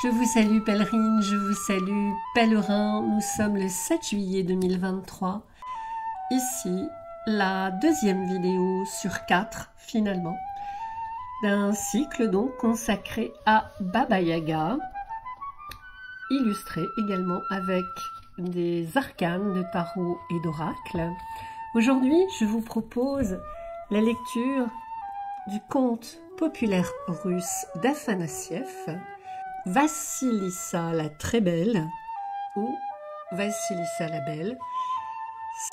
Je vous salue pèlerine, je vous salue pèlerin, nous sommes le 7 juillet 2023. Ici, la deuxième vidéo sur 4 finalement, d'un cycle donc consacré à Baba Yaga, illustré également avec des arcanes de tarot et d'oracle. Aujourd'hui, je vous propose la lecture du conte populaire russe d'Afanassiev, Vassilissa la très belle ou Vassilissa la belle.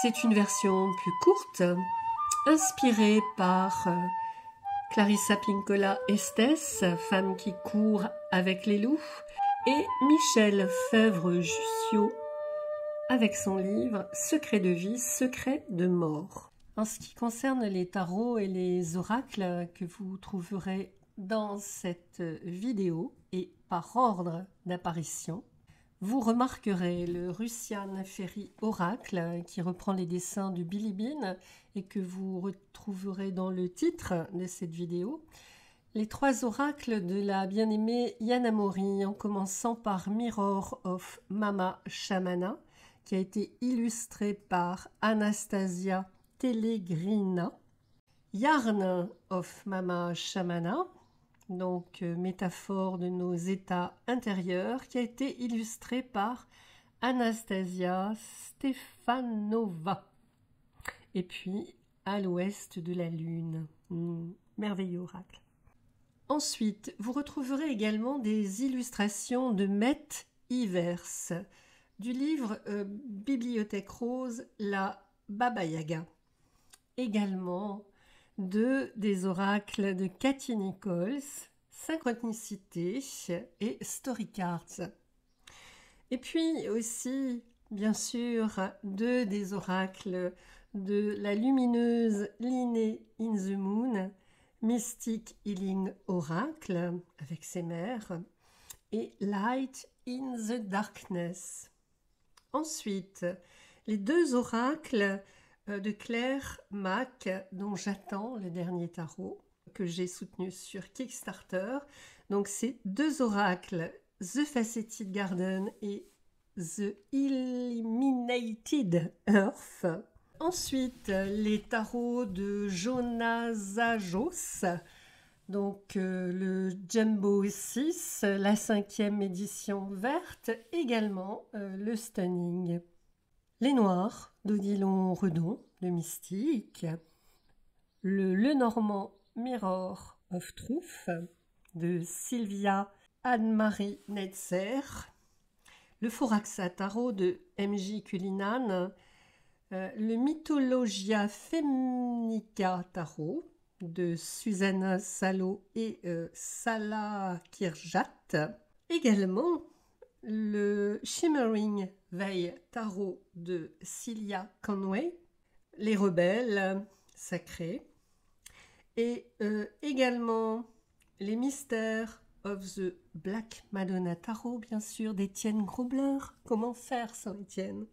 C'est une version plus courte, inspirée par Clarissa Pinkola Estes, femme qui court avec les loups, et Michel Fèvre-Jussieu avec son livre Secret de vie, secret de mort. En ce qui concerne les tarots et les oracles que vous trouverez dans cette vidéo et par ordre d'apparition, vous remarquerez le Russian Fairy Oracle qui reprend les dessins du Bilibin et que vous retrouverez dans le titre de cette vidéo. Les 3 oracles de la bien-aimée Yanamori, en commençant par Mirror of Mama Shamana, qui a été illustré par Anastasia Telegrina, Yarn of Mama Shamana, donc métaphore de nos états intérieurs, qui a été illustré par Anastasia Stefanova. Et puis, à l'ouest de la lune, merveilleux oracle. Ensuite, vous retrouverez également des illustrations de Met Ivers, du livre Bibliothèque Rose, la Baba Yaga. Également des oracles de Cathy Nichols, Synchronicité et Story Cards. Et puis aussi, bien sûr, des oracles de la lumineuse Linné in the Moon, Mystic Healing Oracle avec ses mères, et Light in the Darkness. Ensuite, les 2 oracles de Claire Mack, dont j'attends le dernier tarot, que j'ai soutenu sur Kickstarter. Donc, ces 2 oracles, The Faceted Garden et The Illuminated Earth. Ensuite, les tarots de Jonasajos, donc le Jumbo 6, la 5e édition verte, également le Stunning. Les noirs d'Odilon Redon, le mystique, le Lenormand Mirror of Truth de Sylvia Anne-Marie Netzer, le Foraxa Tarot de MJ Cullinan, le Mythologia Feminica Tarot de Susanna Salo et Sala Kirjat, également le Shimmering Veil Tarot de Celia Conway, les Rebelles sacrés, et également les Mystères of the Black Madonna Tarot, bien sûr, d'Étienne Grobler. Comment faire sans Étienne?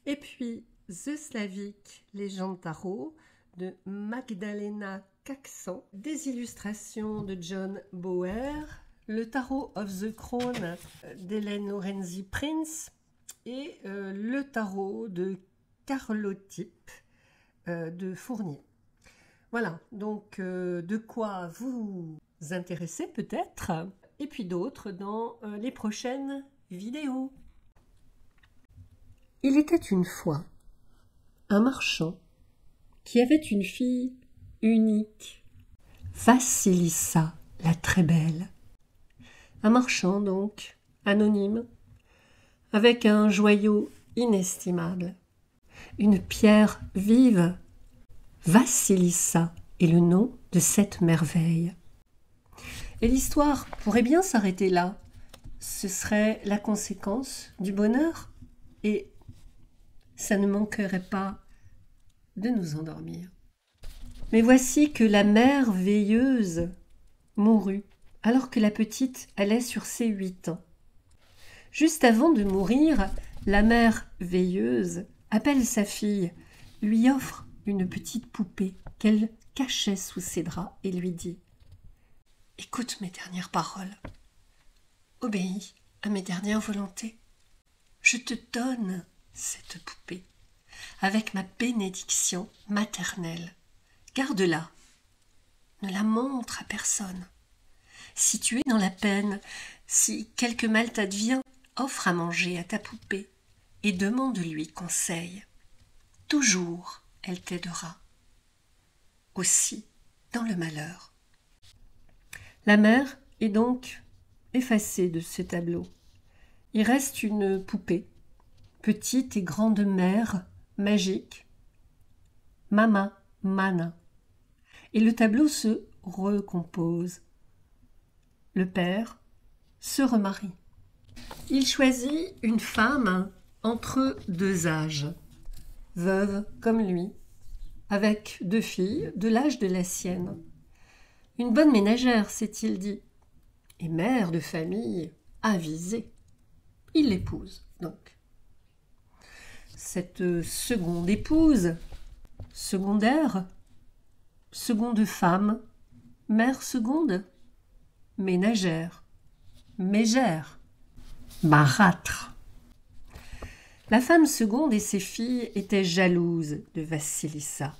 Et puis The Slavic Legend Tarot de Magdalena Caxan, des illustrations de John Bauer, le Tarot of the Crown d'Hélène Lorenzi Prince et le Tarot de Carlotype de Fournier. Voilà, donc de quoi vous intéresser peut-être, et puis d'autres dans les prochaines vidéos. Il était une fois un marchand qui avait une fille unique, Vassilissa la très belle. Un marchand donc, anonyme, avec un joyau inestimable, une pierre vive. Vassilissa est le nom de cette merveille. Et l'histoire pourrait bien s'arrêter là. Ce serait la conséquence du bonheur et ça ne manquerait pas de nous endormir. Mais voici que la mère veilleuse mourut, alors que la petite allait sur ses 8 ans. Juste avant de mourir, la mère veilleuse appelle sa fille, lui offre une petite poupée qu'elle cachait sous ses draps et lui dit « Écoute mes dernières paroles. obéis à mes dernières volontés. Je te donne cette poupée, avec ma bénédiction maternelle. Garde-la, ne la montre à personne. Si tu es dans la peine, si quelque mal t'advient, offre à manger à ta poupée et demande-lui conseil. Toujours elle t'aidera. Aussi dans le malheur. La mère est donc effacée de ce tableau. Il reste une poupée, petite et grande mère magique, Mama Mana. Et le tableau se recompose. Le père se remarie. Il choisit une femme entre deux âges, veuve comme lui, avec 2 filles de l'âge de la sienne. Une bonne ménagère, s'est-il dit, et mère de famille avisée. Il l'épouse donc. Cette seconde épouse, secondaire, seconde femme, mère seconde, ménagère, mégère, marâtre. La femme seconde et ses filles étaient jalouses de Vassilissa.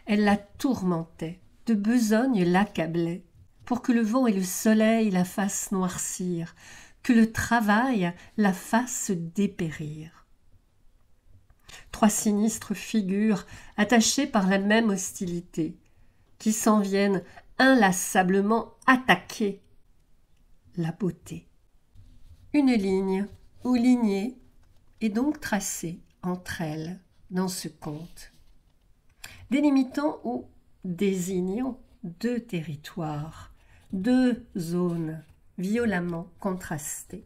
Elles la tourmentaient, de besogne l'accablaient, pour que le vent et le soleil la fassent noircir, que le travail la fasse dépérir. 3 sinistres figures attachées par la même hostilité, qui s'en viennent inlassablement attaquer la beauté. Une ligne ou lignée est donc tracée entre elles dans ce conte, délimitant ou désignant 2 territoires, 2 zones violemment contrastées.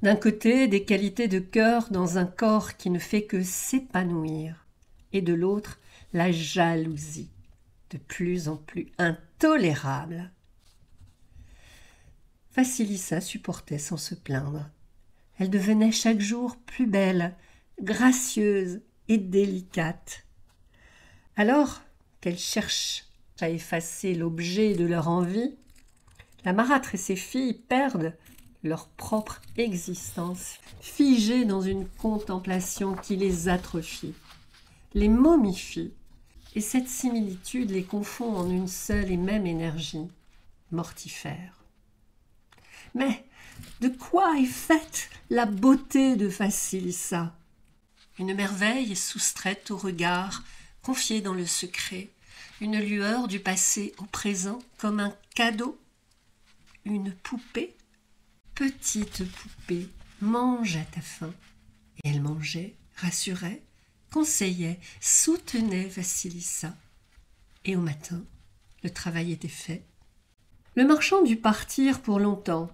D'un côté, des qualités de cœur dans un corps qui ne fait que s'épanouir, et de l'autre, la jalousie, de plus en plus intolérable. Vassilissa supportait sans se plaindre. Elle devenait chaque jour plus belle, gracieuse et délicate. Alors qu'elle cherche à effacer l'objet de leur envie, la marâtre et ses filles perdent leur propre existence, figées dans une contemplation qui les atrophie, les momifie, et cette similitude les confond en une seule et même énergie mortifère. Mais de quoi est faite la beauté de Vassilissa? Une merveille soustraite au regard, confiée dans le secret, une lueur du passé au présent comme un cadeau. Une poupée, petite poupée, mange à ta faim. Et elle mangeait, rassurait, conseillait, soutenait Vassilissa. Et au matin, le travail était fait. Le marchand dut partir pour longtemps,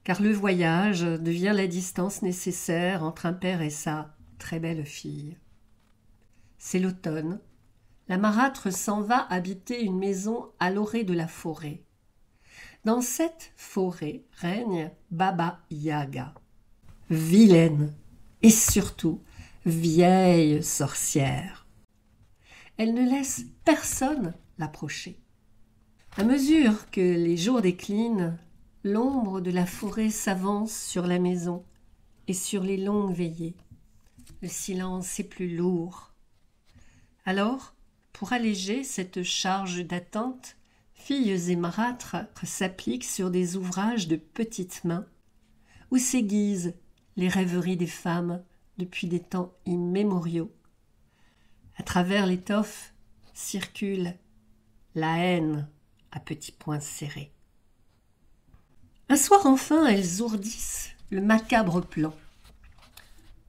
car le voyage devient la distance nécessaire entre un père et sa très belle fille. C'est l'automne. La marâtre s'en va habiter une maison à l'orée de la forêt. Dans cette forêt règne Baba Yaga, vilaine et surtout vieille sorcière. Elle ne laisse personne l'approcher. À mesure que les jours déclinent, l'ombre de la forêt s'avance sur la maison et sur les longues veillées. Le silence est plus lourd. Alors, pour alléger cette charge d'attente, filles et marâtres s'appliquent sur des ouvrages de petites mains où s'aiguisent les rêveries des femmes depuis des temps immémoriaux. À travers l'étoffe circule la haine à petits points serrés. Un soir enfin, elles ourdissent le macabre plan.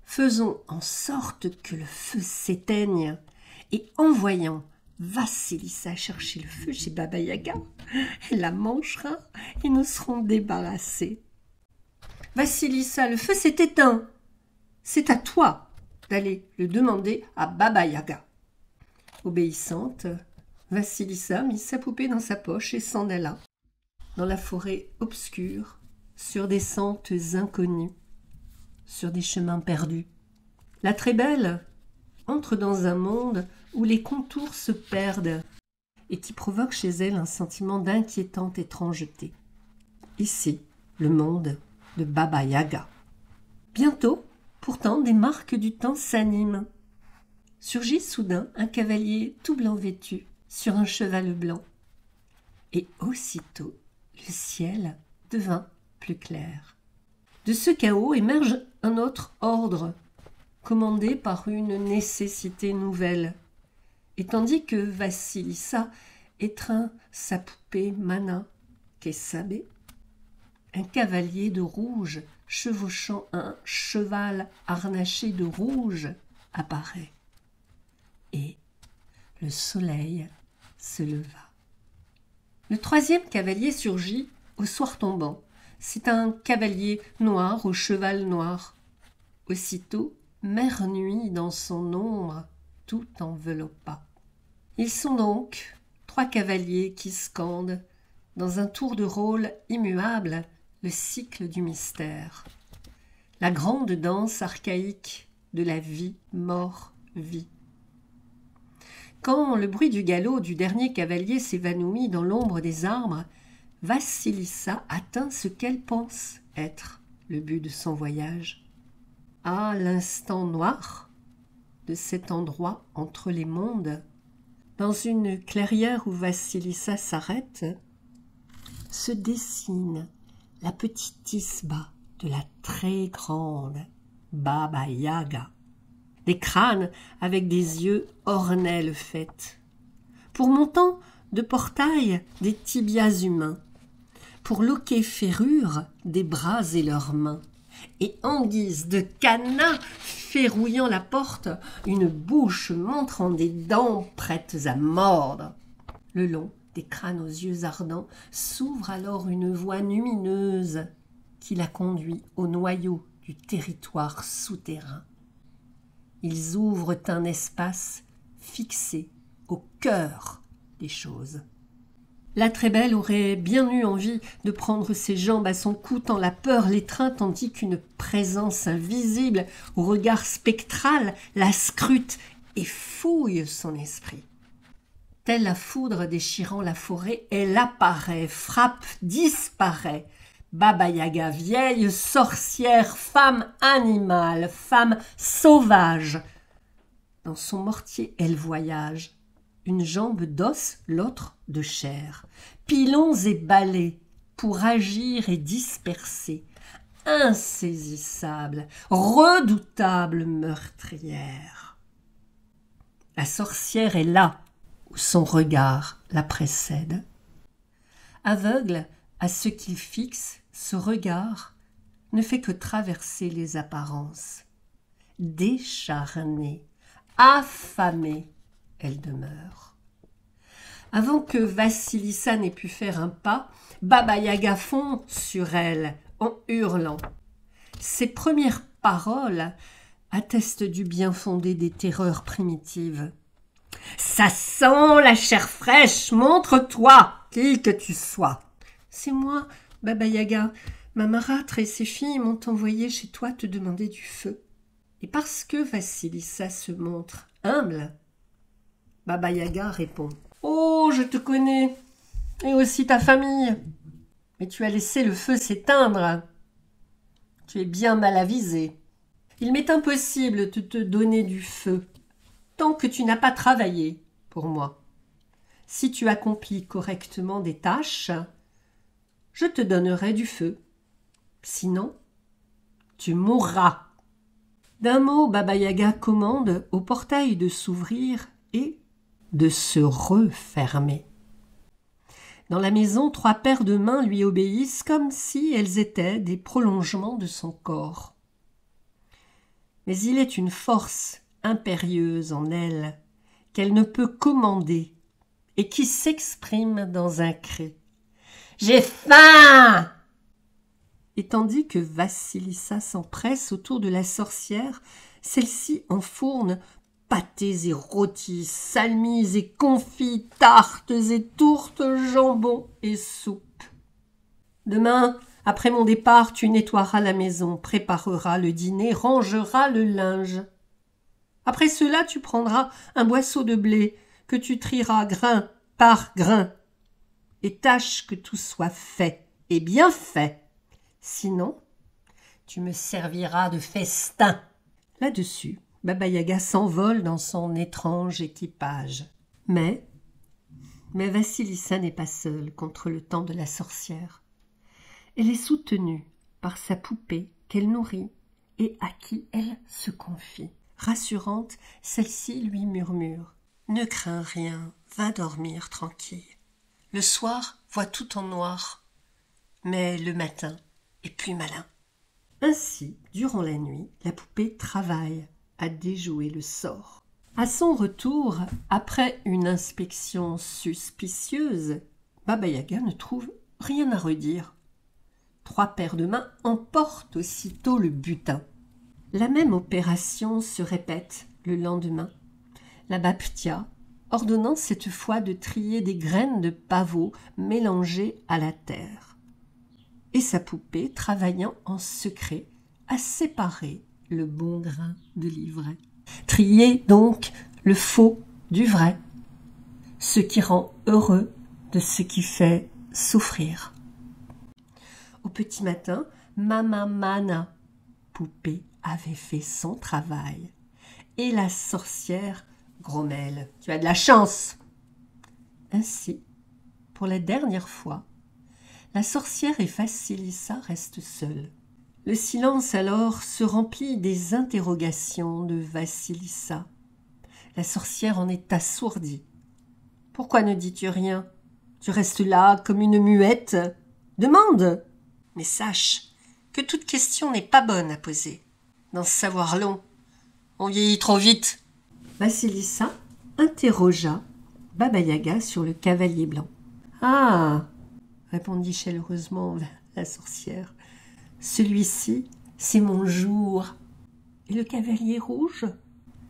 Faisons en sorte que le feu s'éteigne et envoyons Vassilissa chercher le feu chez Baba Yaga. Elle la mangera et nous serons débarrassés. Vassilissa, le feu s'est éteint. C'est à toi d'aller le demander à Baba Yaga. Obéissante, Vassilissa mit sa poupée dans sa poche et s'en alla dans la forêt obscure, sur des sentes inconnues, sur des chemins perdus. La très belle entre dans un monde où les contours se perdent et qui provoque chez elle un sentiment d'inquiétante étrangeté. Ici, le monde de Baba Yaga. Bientôt, pourtant, des marques du temps s'animent. Surgit soudain un cavalier tout blanc vêtu sur un cheval blanc. Et aussitôt, le ciel devint plus clair. De ce chaos émerge un autre ordre, commandé par une nécessité nouvelle. Et tandis que Vassilissa étreint sa poupée Mana Kessabé, un cavalier de rouge chevauchant un cheval harnaché de rouge apparaît. Et le soleil se leva. Le troisième cavalier surgit au soir tombant. C'est un cavalier noir au cheval noir. Aussitôt, Mère Nuit dans son ombre tout enveloppa. Ils sont donc 3 cavaliers qui scandent, dans un tour de rôle immuable, le cycle du mystère. La grande danse archaïque de la vie, mort, vie. Quand le bruit du galop du dernier cavalier s'évanouit dans l'ombre des arbres, Vassilissa atteint ce qu'elle pense être le but de son voyage. À l'instant noir de cet endroit entre les mondes, dans une clairière où Vassilissa s'arrête, se dessine la petite Isba de la très grande Baba Yaga. Des crânes avec des yeux ornaient le faîte. Pour montant de portail, des tibias humains. Pour loquer ferrure, des bras et leurs mains. Et en guise de cadenas, verrouillant la porte, une bouche montrant des dents prêtes à mordre. Le long des crânes aux yeux ardents s'ouvre alors une voie lumineuse qui la conduit au noyau du territoire souterrain. Ils ouvrent un espace fixé au cœur des choses. La très belle aurait bien eu envie de prendre ses jambes à son cou tant la peur l'étreint, tandis qu'une présence invisible au regard spectral la scrute et fouille son esprit. Telle la foudre déchirant la forêt, elle apparaît, frappe, disparaît. Baba Yaga, vieille sorcière, femme animale, femme sauvage. Dans son mortier, elle voyage. Une jambe d'os, l'autre de chair. Pilons et balais pour agir et disperser. Insaisissable, redoutable meurtrière. La sorcière est là, où son regard la précède. Aveugle à ce qu'il fixe, ce regard ne fait que traverser les apparences. Décharnée, affamée, elle demeure. Avant que Vassilissa n'ait pu faire un pas, Baba Yaga fond sur elle en hurlant. Ses premières paroles attestent du bien fondé des terreurs primitives. « Ça sent la chair fraîche, montre-toi, qui que tu sois !»« C'est moi, Baba Yaga. Ma marâtre et ses filles m'ont envoyé chez toi te demander du feu. » Et parce que Vassilissa se montre humble, Baba Yaga répond « Oh, je te connais, et aussi ta famille, mais tu as laissé le feu s'éteindre. Tu es bien mal avisé. Il m'est impossible de te donner du feu, tant que tu n'as pas travaillé pour moi. Si tu accomplis correctement des tâches, je te donnerai du feu. Sinon, tu mourras. » D'un mot, Baba Yaga commande au portail de s'ouvrir et de se refermer. Dans la maison, 3 paires de mains lui obéissent comme si elles étaient des prolongements de son corps. Mais il est une force impérieuse en elle qu'elle ne peut commander et qui s'exprime dans un cri. « J'ai faim !» Et tandis que Vassilissa s'empresse autour de la sorcière, celle-ci enfourne pâtés et rôtis, salmis et confits, tartes et tourtes, jambon et soupe. Demain, après mon départ, tu nettoieras la maison, prépareras le dîner, rangeras le linge. Après cela, tu prendras un boisseau de blé que tu trieras grain par grain, et tâche que tout soit fait et bien fait. Sinon, tu me serviras de festin. » Là-dessus, Baba-Yaga s'envole dans son étrange équipage. Mais Vassilissa n'est pas seule contre le temps de la sorcière. Elle est soutenue par sa poupée qu'elle nourrit et à qui elle se confie. Rassurante, celle-ci lui murmure « Ne crains rien, va dormir tranquille. Le soir voit tout en noir, mais le matin est plus malin. » Ainsi, durant la nuit, la poupée travaille à déjouer le sort. À son retour, après une inspection suspicieuse, Baba-Yaga ne trouve rien à redire. 3 paires de mains emportent aussitôt le butin. La même opération se répète le lendemain, la Baptia ordonnant cette fois de trier des graines de pavot mélangées à la terre, et sa poupée travaillant en secret à séparer le bon grain de l'ivraie. Trier donc le faux du vrai, ce qui rend heureux de ce qui fait souffrir. Au petit matin, Mama Mana, poupée, avait fait son travail. Et la sorcière grommelle « Tu as de la chance !» Ainsi, pour la dernière fois, la sorcière et Vassilissa restent seules. Le silence alors se remplit des interrogations de Vassilissa. La sorcière en est assourdie. « Pourquoi ne dis-tu rien? Tu restes là comme une muette. Demande! Mais sache que toute question n'est pas bonne à poser. Dans ce savoir long, on vieillit trop vite. » Vassilissa interrogea Baba-Yaga sur le cavalier blanc. « Ah !» répondit chaleureusement la sorcière. « Celui-ci, c'est mon jour. Et le cavalier rouge,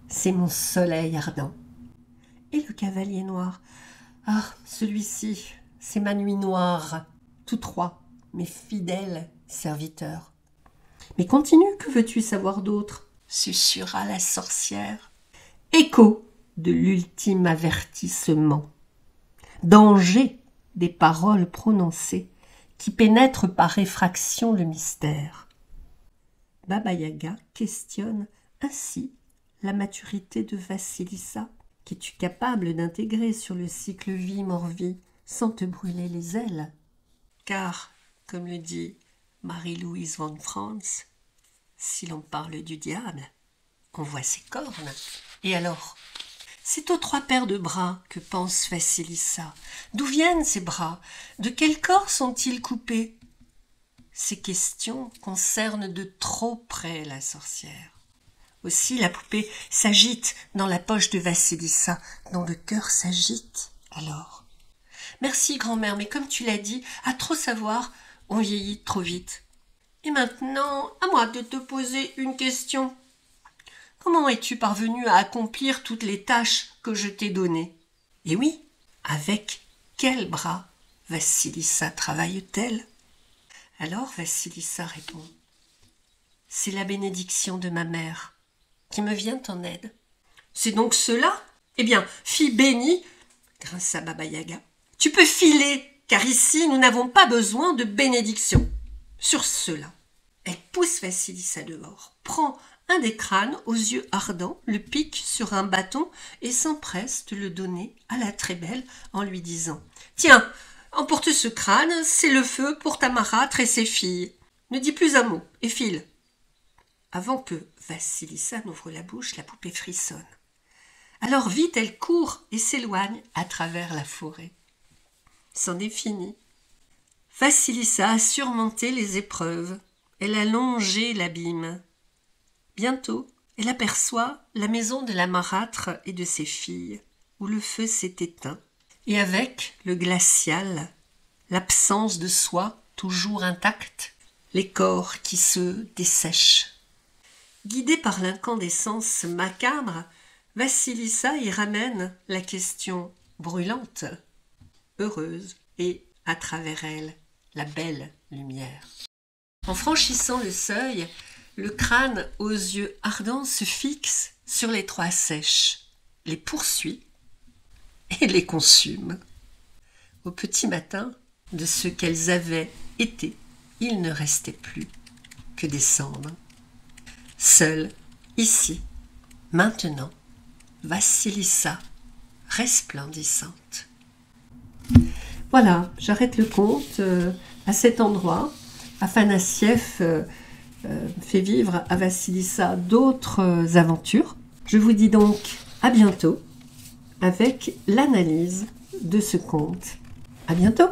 c'est mon soleil ardent. Et le cavalier noir, ah, celui-ci, c'est ma nuit noire. Tous 3, mes fidèles serviteurs. »« Mais continue, que veux-tu savoir d'autre ?» susurra la sorcière. Écho de l'ultime avertissement. Danger des paroles prononcées qui pénètrent par effraction le mystère. Baba-Yaga questionne ainsi la maturité de Vassilissa. Qu'es-tu capable d'intégrer sur le cycle vie-mort-vie sans te brûler les ailes? Car, comme le dit Marie-Louise von Franz, si l'on parle du diable, on voit ses cornes. Et alors, c'est aux 3 paires de bras que pense Vassilissa. D'où viennent ces bras? De quel corps sont-ils coupés? Ces questions concernent de trop près la sorcière. Aussi la poupée s'agite dans la poche de Vassilissa, dont le cœur s'agite alors. « Merci grand-mère, mais comme tu l'as dit, à trop savoir, on vieillit trop vite. Et maintenant, à moi de te poser une question. Comment es-tu parvenue à accomplir toutes les tâches que je t'ai données? Et oui, avec quels bras Vassilissa travaille-t-elle? » Alors Vassilissa répond: « C'est la bénédiction de ma mère qui me vient en aide. »« C'est donc cela? Eh bien, fille bénie, grinça Baba-Yaga, tu peux filer, car ici nous n'avons pas besoin de bénédiction. » Sur cela, elle pousse Vassilissa dehors, prend un des crânes aux yeux ardents, le pique sur un bâton et s'empresse de le donner à la très belle en lui disant: « Tiens, emporte ce crâne, c'est le feu pour ta marâtre et ses filles. Ne dis plus un mot et file. » Avant que Vassilissa n'ouvre la bouche, la poupée frissonne. Alors vite elle court et s'éloigne à travers la forêt. C'en est fini. Vassilissa a surmonté les épreuves. Elle a longé l'abîme. Bientôt, elle aperçoit la maison de la marâtre et de ses filles, où le feu s'est éteint. Et avec le glacial, l'absence de soie toujours intacte, les corps qui se dessèchent. Guidée par l'incandescence macabre, Vassilissa y ramène la question brûlante, heureuse, et, à travers elle, la belle lumière. En franchissant le seuil, le crâne aux yeux ardents se fixe sur les 3 sèches, les poursuit et les consume. Au petit matin, de ce qu'elles avaient été, il ne restait plus que des cendres. Seule, ici, maintenant, Vassilissa, resplendissante. Voilà, j'arrête le conte à cet endroit. Afanassiev fait vivre à Vassilissa d'autres aventures. Je vous dis donc à bientôt avec l'analyse de ce conte. À bientôt!